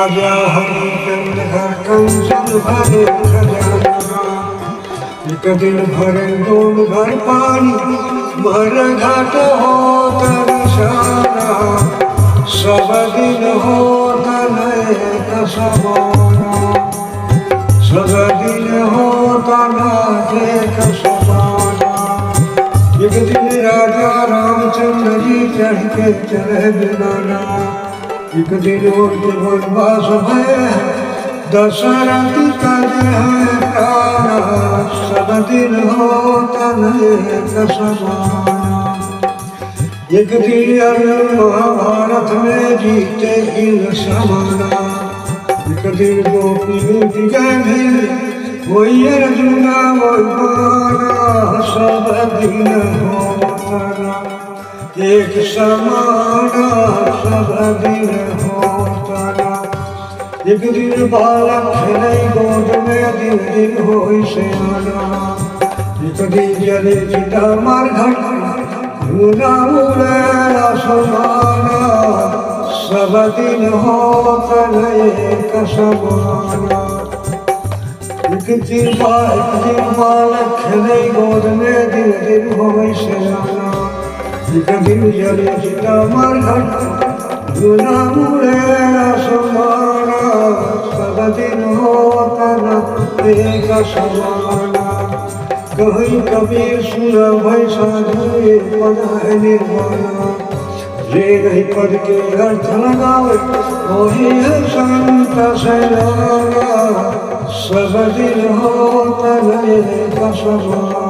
आजा हरि चंद घर कंचन भरे खजाना एक दिन भरे डोल घर पानी भर घाट हो निशाना सब दिन हो तनय कसमाना सब दिन हो तनय कसमाना एक दिन राजा रामचंद्र जी चढ़ के चले बिनाना एक दिन उनके वनवास भय दशरथ तज है प्राण सब दिन हो तनय कसमाना एक दिन अर्जुन महाभारत में जीते इन समाना एक दिन गोपी मिट गए वही अर्जुना वही बाना सब दिन हो तना एक समाना सब दिन होता ना एक दिन बालक खेलै गोद में दिन दिन होई सियाना एक दिन जले चिता मार घट धुना उड़े आसमाना सब दिन होता एक समाना एक दिन बालक खेलै गोद में दिन दिन होई सियाना एक दिन जले चिता मार घट धुना उड़े आसमाना सब दिन होता न एक समाना कहीं कबीर सुन भय साधु पद है निर्वाणा जे नहीं पद के अर्थ लगावे वही है संत सैलाना सब दिन होता न एक समाना।